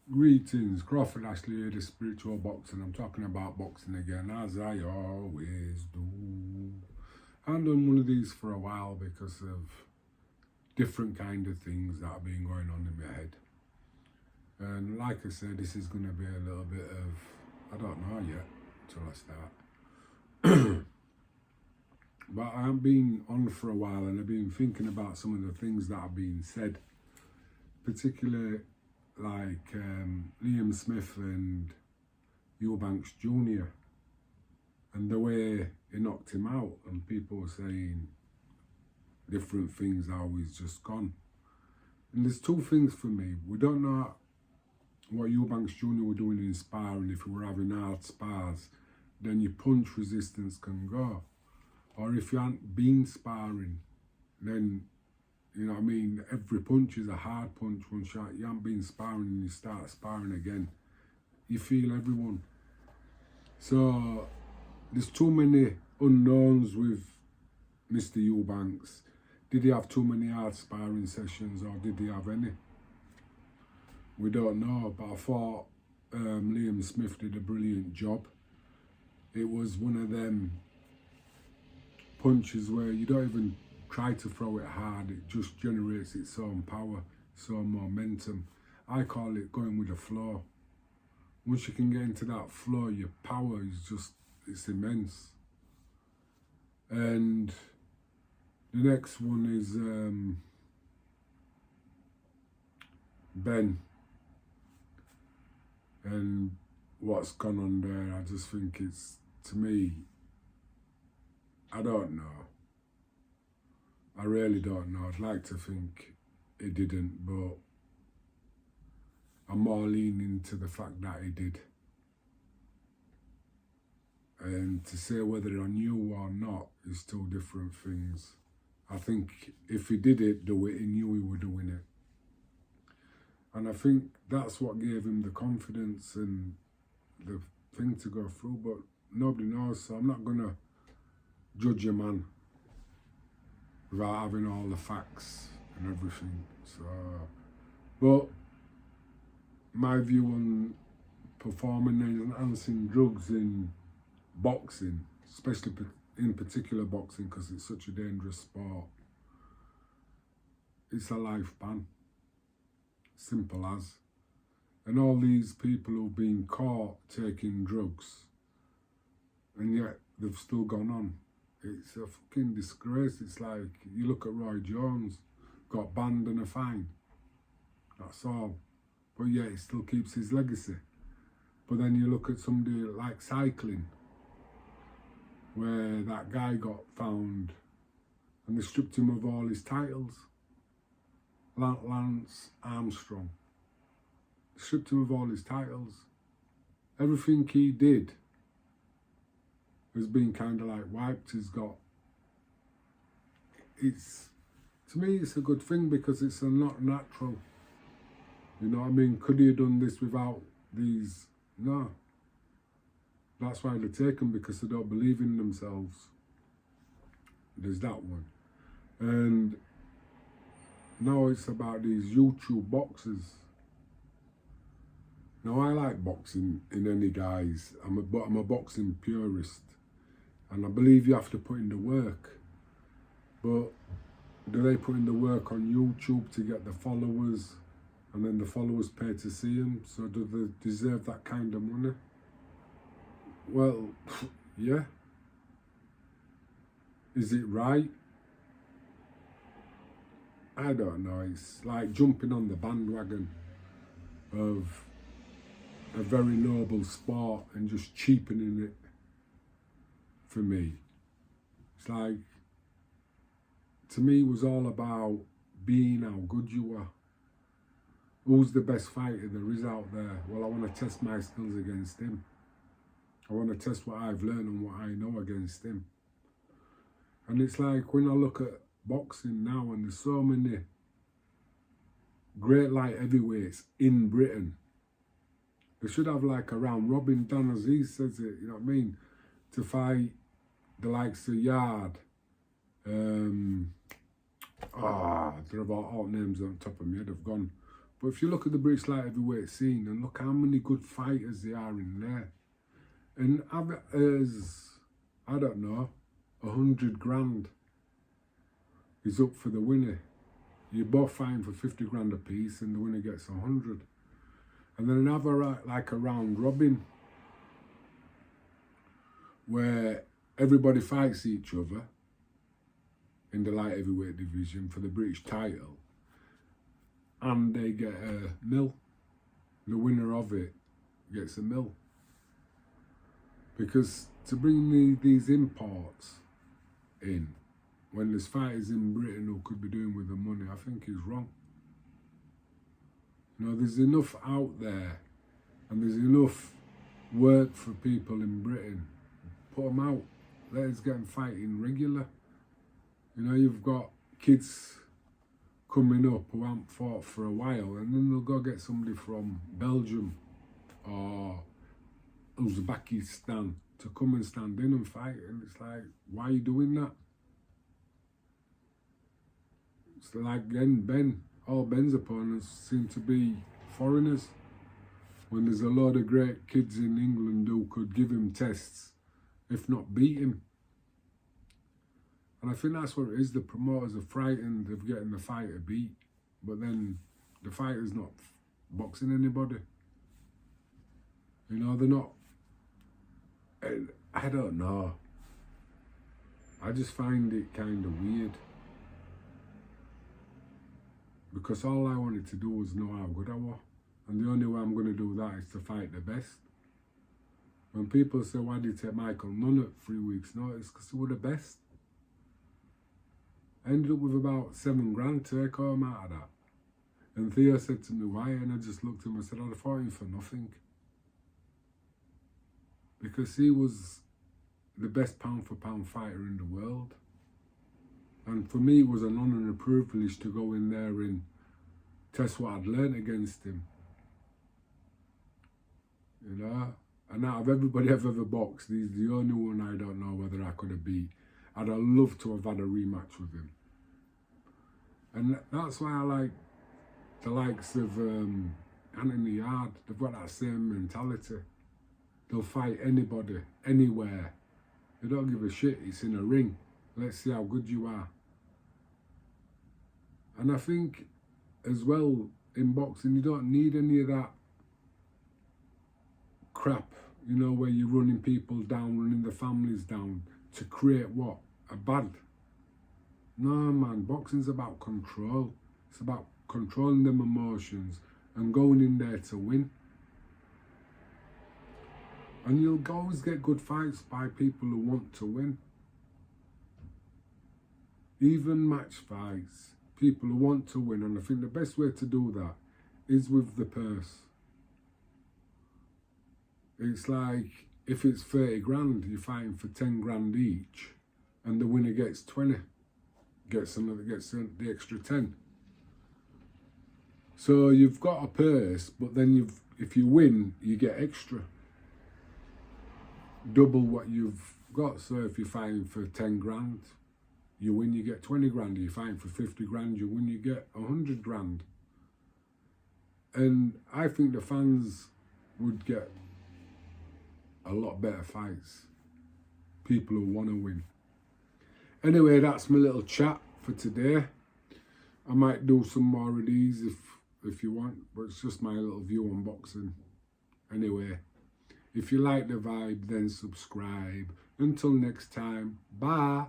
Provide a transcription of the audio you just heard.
Greetings, Crawford Ashley here, the spiritual boxing. I'm talking about boxing again, as I always do. I haven't done one of these for a while because of different kind of things that have been going on in my head. And like I said, this is going to be a little bit of, I don't know yet till I start. But I've been on for a while and I've been thinking about some of the things that have been said, particularly like Liam Smith and Eubanks Jr. and the way he knocked him out, and people were saying different things how he's just gone. And there's two things for me. We don't know what Eubanks Jr. were doing in sparring. If we were having hard spars, then your punch resistance can go. Or if you haven't been sparring, then you know what I mean? Every punch is a hard punch. One shot. You haven't been sparring and you start sparring again. You feel everyone. So there's too many unknowns with Mr. Eubanks. Did he have too many hard sparring sessions or did he have any? We don't know, but I thought Liam Smith did a brilliant job. It was one of them punches where you don't even try to throw it hard, it just generates its own power, its own momentum. I call it going with the flow. Once you can get into that flow, your power is just, it's immense. And the next one is Ben. And what's gone on there, I just think it's, to me, I don't know. I really don't know. I'd like to think it didn't, but I'm more leaning to the fact that he did. And to say whether I knew or not is two different things. I think if he did it the way he knew he was doing it. And I think that's what gave him the confidence and the thing to go through, but nobody knows, so I'm not going to judge a man without having all the facts and everything. So, but my view on performing and enhancing drugs in boxing, especially in particular boxing, because it's such a dangerous sport, it's a life ban. Simple as. And all these people who've been caught taking drugs, and yet they've still gone on. It's a fucking disgrace. It's like, you look at Roy Jones, got banned and a fine. That's all. But yeah, he still keeps his legacy. But then you look at somebody like cycling, where that guy got found and they stripped him of all his titles. Lance Armstrong. Stripped him of all his titles. Everything he did has been kind of like wiped. He's got, it's, to me it's a good thing because it's not natural. You know what I mean? Could he have done this without these? No. That's why they take them, because they don't believe in themselves. There's that one. And now it's about these YouTube boxers. Now I like boxing in any guise. I'm a boxing purist. And I believe you have to put in the work. But do they put in the work on YouTube to get the followers, and then the followers pay to see them? So do they deserve that kind of money? Well, yeah. Is it right? I don't know. It's like jumping on the bandwagon of a very noble sport and just cheapening it. For me, it's like, to me it was all about being how good you are. Who's the best fighter there is out there? Well, I want to test my skills against him. I want to test what I've learned and what I know against him. And it's like, when I look at boxing now, and there's so many great light heavyweights in Britain, they should have like a round robin. Dan Aziz says it, you know what I mean? To fight the likes of Yard, there are all names on top of my head have gone, But if you look at the British light heavyweight scene and look how many good fighters there are in there, and as I don't know, 100 grand is up for the winner. You're both fighting for 50 grand a piece, and the winner gets 100. And then another like a round robin, where everybody fights each other in the light heavyweight division for the British title, and they get a mil. The winner of it gets a mil. Because to bring these imports in, when there's fighters in Britain who could be doing with the money, I think is wrong. You know, there's enough out there, and there's enough work for people in Britain. Put them out. Let us get them fighting regular. You know, you've got kids coming up who haven't fought for a while, and then they'll go get somebody from Belgium or Uzbekistan to come and stand in and fight. And it's like, why are you doing that? It's like all Ben's opponents seem to be foreigners, when there's a load of great kids in England who could give him tests, if not beat him. And I think that's what it is. The promoters are frightened of getting the fighter beat, but then the fighter's not boxing anybody. You know, they're not. I don't know. I just find it kind of weird. Because all I wanted to do was know how good I was. And the only way I'm going to do that is to fight the best. When people say, why did you take Michael Nunn at 3 weeks' notice? Because they were the best. I ended up with about 7 grand take home out of that. And Theo said to me, why? And I just looked at him and said, I'd have fought him for nothing. Because he was the best pound for pound fighter in the world. And for me, it was an honour and a privilege to go in there and test what I'd learned against him. You know? And out of everybody I've ever boxed, he's the only one I don't know whether I could have beat. I'd have loved to have had a rematch with him. And that's why I like the likes of Anthony Yard. They've got that same mentality. They'll fight anybody, anywhere. They don't give a shit. It's in a ring. Let's see how good you are. And I think, as well, in boxing, you don't need any of that crap, you know, where you're running people down, running the families down to create what? A bad. No, man, boxing's about control. It's about controlling them emotions and going in there to win. And you'll always get good fights by people who want to win. Even match fights, people who want to win. And I think the best way to do that is with the purse. It's like, if it's 30 grand, you're fighting for 10 grand each, and the winner gets 20, gets the extra 10. So you've got a purse, but then if you win, you get extra. Double what you've got. So if you're fighting for 10 grand, you win, you get 20 grand. If you're fighting for 50 grand, you win, you get 100 grand. And I think the fans would get a lot better fights. People who want to win. Anyway, that's my little chat for today. I might do some more of these if you want, but it's just my little view on boxing. Anyway, if you like the vibe, then subscribe. Until next time, bye.